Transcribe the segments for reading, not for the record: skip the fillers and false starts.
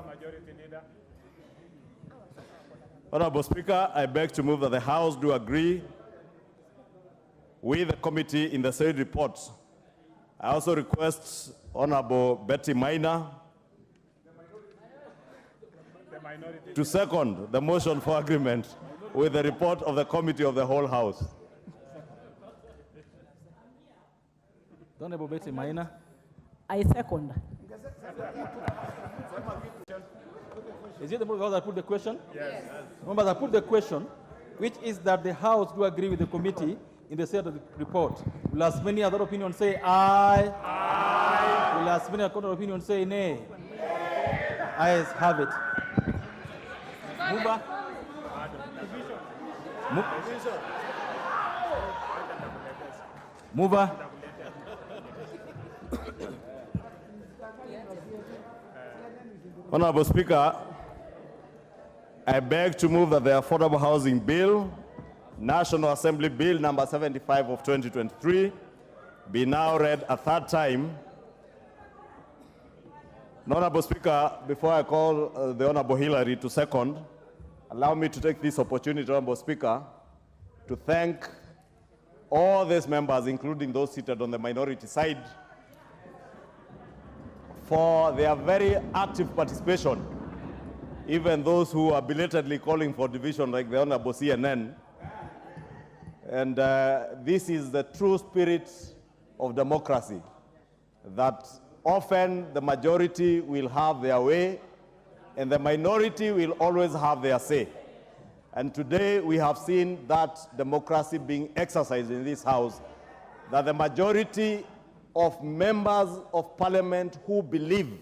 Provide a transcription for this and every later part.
Majority Leader. Honorable Speaker, I beg to move that the House do agree with the committee in the said report. I also request Honorable Betty Minor to second the motion for agreement with the report of the committee of the whole House. Honorable Betty Minor. I second. Is it the member that put the question? Yes. Members, I put the question, which is that the House do agree with the committee in the set of the report. Will as many other opinions say aye? Aye. Will as many other opinions say nay? Ayes have it. Mover. Mover. Honorable Speaker, I beg to move that the Affordable Housing Bill, National Assembly Bill number 75 of 2023, be now read a third time. Honorable Speaker, before I call the Honorable Hillary to second, allow me to take this opportunity, Honorable Speaker, to thank all these members, including those seated on the minority side, for their very active participation, even those who are belatedly calling for division like the Honorable CNN. And this is the true spirit of democracy, that often the majority will have their way and the minority will always have their say. And today we have seen that democracy being exercised in this House, that the majority of members of parliament who believe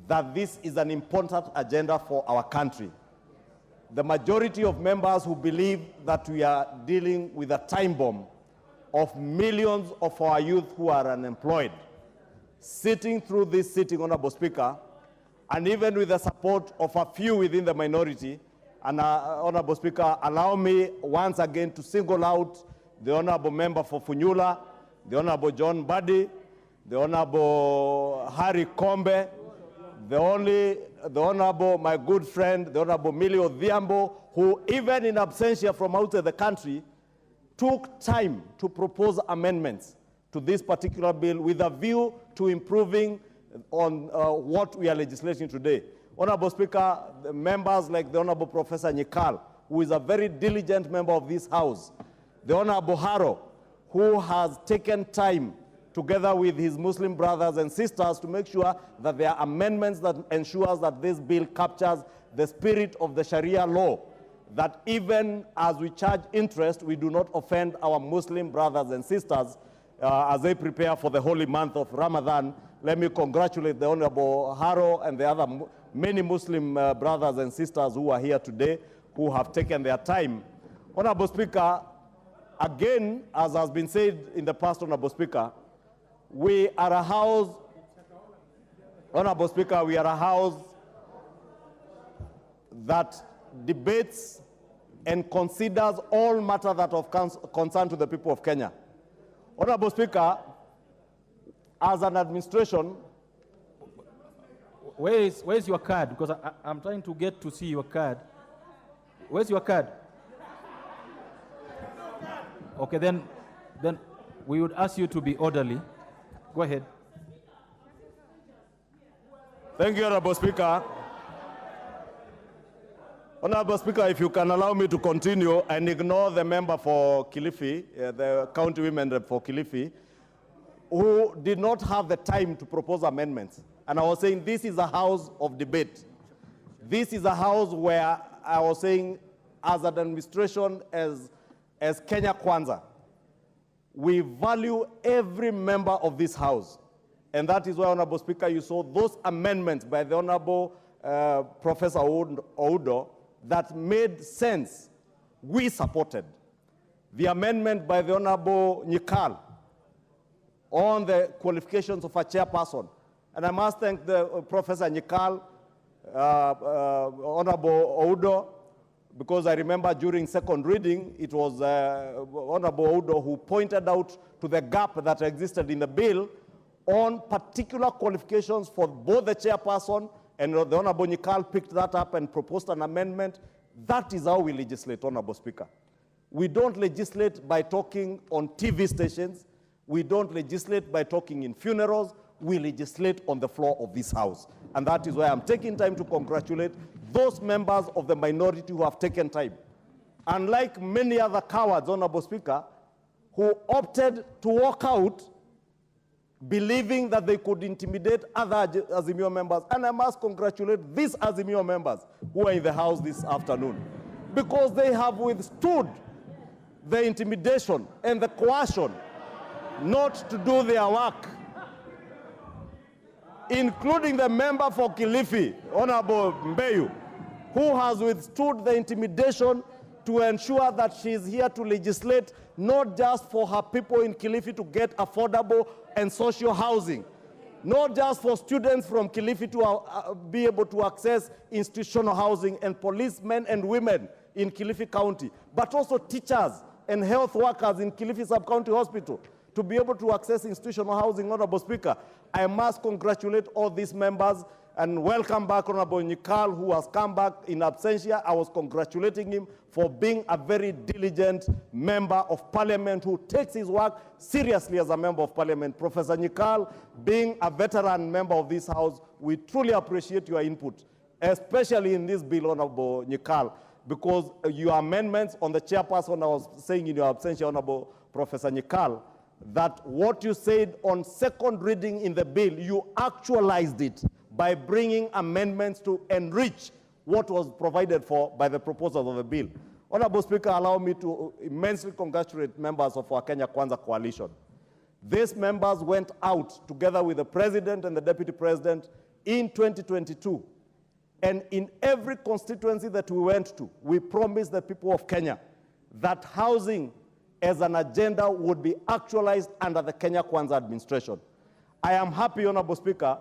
that this is an important agenda for our country, the majority of members who believe that we are dealing with a time bomb of millions of our youth who are unemployed, sitting through this sitting, Honorable Speaker, and even with the support of a few within the minority. And Honorable Speaker, allow me once again to single out the Honorable Member for Funyula, the Honorable John Buddy, the Honorable Harry Kombe, the Honorable, my good friend, the Honorable Millie Odhiambo, who even in absentia from outside the country, took time to propose amendments to this particular bill with a view to improving on what we are legislating today. Honorable Speaker, the members like the Honorable Professor Nyikal, who is a very diligent member of this House, the Honorable Haro, who has taken time together with his Muslim brothers and sisters to make sure that there are amendments that ensures that this bill captures the spirit of the Sharia law, that even as we charge interest, we do not offend our Muslim brothers and sisters as they prepare for the holy month of Ramadan. Let me congratulate the Honorable Haro and the other many Muslim brothers and sisters who are here today, who have taken their time. Honorable Speaker, again, as has been said in the past, Honorable Speaker, we are a House, Honorable Speaker, we are a House that debates and considers all matters that are of concern to the people of Kenya. Honorable Speaker, as an administration, Where's your card? Because I'm trying to get to see your card. Where's your card? Okay, then we would ask you to be orderly. Go ahead. Thank you, Honorable Speaker. Honorable Speaker, if you can allow me to continue and ignore the member for Kilifi, the county women rep for Kilifi, who did not have the time to propose amendments. And I was saying this is a house of debate. This is a house where I was saying, as an administration, as Kenya Kwanza, we value every member of this house. And that is why, Honorable Speaker, you saw those amendments by the Honorable Professor Oudo that made sense. We supported the amendment by the Honorable Nyikal on the qualifications of a chairperson. And I must thank the Professor Nyikal, Honorable Oudo, because I remember during second reading, it was Honorable Oudo who pointed out to the gap that existed in the bill on particular qualifications for both the chairperson and the Honorable Nyikal picked that up and proposed an amendment. That is how we legislate, Honorable Speaker. We don't legislate by talking on TV stations. We don't legislate by talking in funerals. We legislate on the floor of this House. And that is why I'm taking time to congratulate those members of the minority who have taken time. Unlike many other cowards, Honorable Speaker, who opted to walk out believing that they could intimidate other Azimio members. And I must congratulate these Azimio members who are in the House this afternoon, because they have withstood the intimidation and the coercion not to do their work, including the member for Kilifi, Honorable Mbeyu, who has withstood the intimidation to ensure that she is here to legislate not just for her people in Kilifi to get affordable and social housing, not just for students from Kilifi to be able to access institutional housing and policemen and women in Kilifi County, but also teachers and health workers in Kilifi Sub-County Hospital to be able to access institutional housing. Honorable Speaker, I must congratulate all these members and welcome back Honorable Nyikal, who has come back in absentia. I was congratulating him for being a very diligent member of parliament who takes his work seriously as a member of parliament. Professor Nyikal, being a veteran member of this House, we truly appreciate your input, especially in this bill, Honorable Nyikal, because your amendments on the chairperson, I was saying in your absentia, Honorable Professor Nyikal, that what you said on second reading in the bill, you actualized it by bringing amendments to enrich what was provided for by the proposals of the bill. Honorable Speaker, allow me to immensely congratulate members of our Kenya Kwanza coalition. These members went out together with the President and the Deputy President in 2022. And in every constituency that we went to, we promised the people of Kenya that housing as an agenda would be actualized under the Kenya Kwanza administration. I am happy, Honorable Speaker,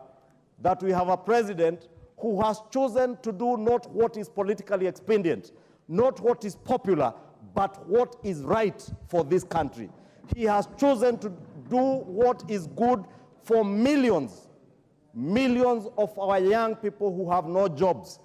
that we have a president who has chosen to do not what is politically expedient, not what is popular, but what is right for this country. He has chosen to do what is good for millions of our young people who have no jobs.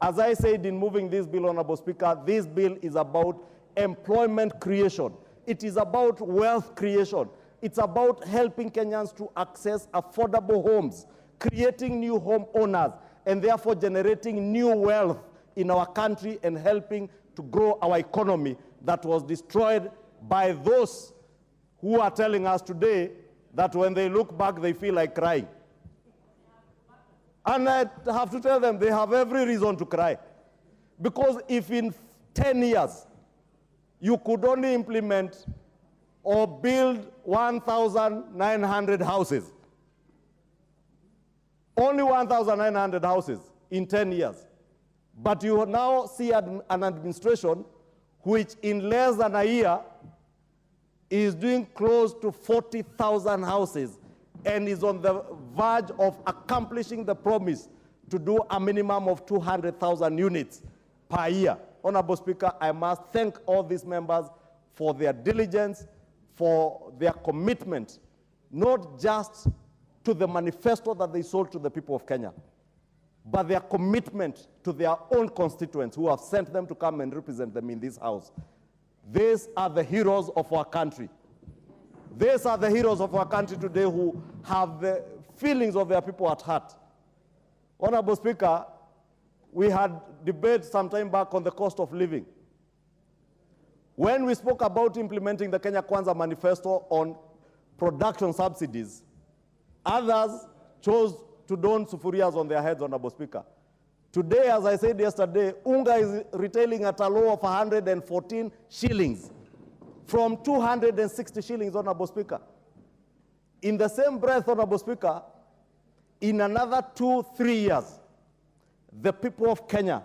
As I said in moving this bill, Honorable Speaker, this bill is about employment creation. It is about wealth creation. It's about helping Kenyans to access affordable homes, creating new home owners, and therefore generating new wealth in our country and helping to grow our economy that was destroyed by those who are telling us today that when they look back, they feel like crying. And I have to tell them they have every reason to cry. Because if in 10 years, you could only implement or build 1,900 houses, only 1,900 houses in 10 years. But you now see an administration which in less than a year is doing close to 40,000 houses and is on the verge of accomplishing the promise to do a minimum of 200,000 units per year. Honorable Speaker, I must thank all these members for their diligence, for their commitment, not just to the manifesto that they sold to the people of Kenya, but their commitment to their own constituents who have sent them to come and represent them in this House. These are the heroes of our country. These are the heroes of our country today who have the feelings of their people at heart. Honorable Speaker, we had debate some time back on the cost of living. When we spoke about implementing the Kenya Kwanza manifesto on production subsidies, others chose to don sufurias on their heads, Honorable Speaker. Today, as I said yesterday, unga is retailing at a low of 114 shillings from 260 shillings, Honorable Speaker. In the same breath, Honorable Speaker, in another 2-3 years, the people of Kenya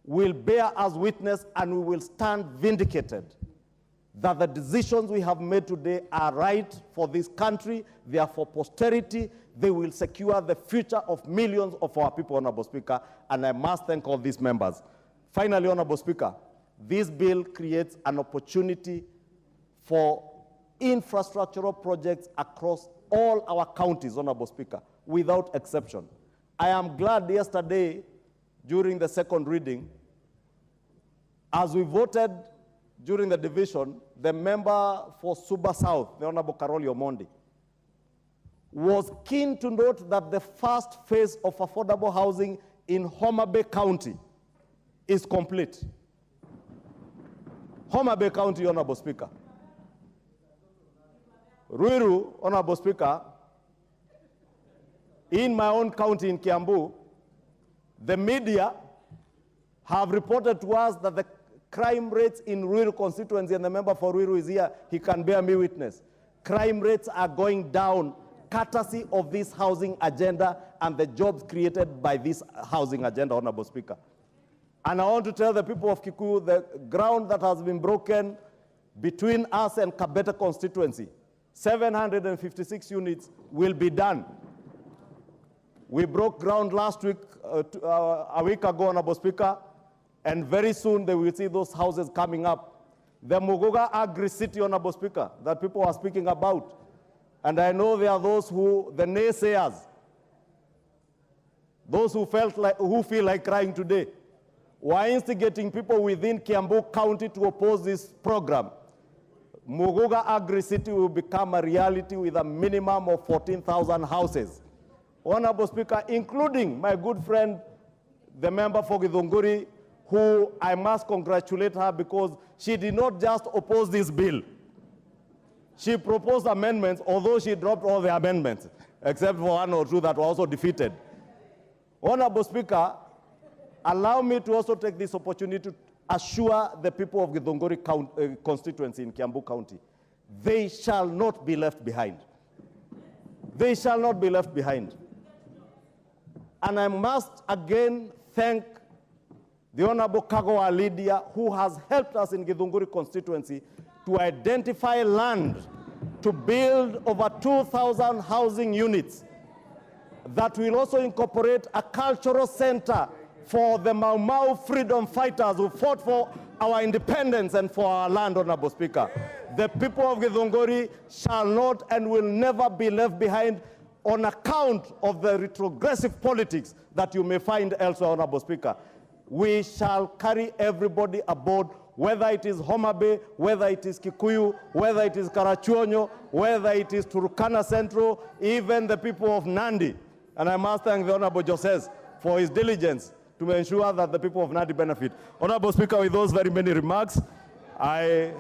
will bear us witness and we will stand vindicated that the decisions we have made today are right for this country, they are for posterity, they will secure the future of millions of our people, Honorable Speaker, and I must thank all these members. Finally, Honorable Speaker, this bill creates an opportunity for infrastructural projects across all our counties, Honorable Speaker, without exception. I am glad yesterday, during the second reading, as we voted during the division, the member for Suba South, the Honorable Karoli Omondi, was keen to note that the first phase of affordable housing in Homa Bay County is complete. Homa Bay County, Honorable Speaker. Ruiru, Honorable Speaker, in my own county in Kiambu, the media have reported to us that the crime rates in Ruiru constituency, and the member for Ruiru is here, he can bear me witness. Crime rates are going down courtesy of this housing agenda and the jobs created by this housing agenda, Honorable Speaker. And I want to tell the people of Kikuyu, the ground that has been broken between us and Kabete constituency, 756 units will be done. We broke ground last week, a week ago, Honorable Speaker, and very soon they will see those houses coming up. The Muguga Agri-City, Honorable Speaker, that people are speaking about. And I know there are those who, the naysayers, those who feel like crying today, were instigating people within Kiambu County to oppose this program. Muguga Agri-City will become a reality with a minimum of 14,000 houses. Honorable Speaker, including my good friend, the member for Githunguri, who I must congratulate her because she did not just oppose this bill. She proposed amendments, although she dropped all the amendments, except for one or two that were also defeated. Honorable Speaker, allow me to also take this opportunity to assure the people of Githunguri constituency in Kiambu County, they shall not be left behind. They shall not be left behind. And I must again thank the Honorable Kagowa Lydia, who has helped us in Githunguri constituency to identify land to build over 2,000 housing units that will also incorporate a cultural center for the Mau Mau freedom fighters who fought for our independence and for our land, Honorable Speaker. The people of Githunguri shall not and will never be left behind on account of the retrogressive politics that you may find elsewhere, Honorable Speaker. We shall carry everybody aboard, whether it is Homa Bay, whether it is Kikuyu, whether it is Karachuonyo, whether it is Turkana Central, even the people of Nandi. And I must thank the Honorable Joses for his diligence to ensure that the people of Nandi benefit. Honorable Speaker, with those very many remarks, I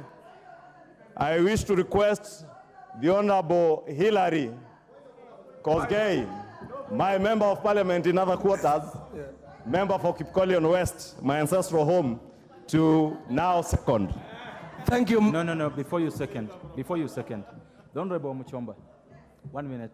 wish to request the Honorable Hilary Kosgei, my member of parliament in other quarters, member for Kipkolion West, my ancestral home, to now second. Thank you. No, before you second. The Honorable Muchomba, 1 minute.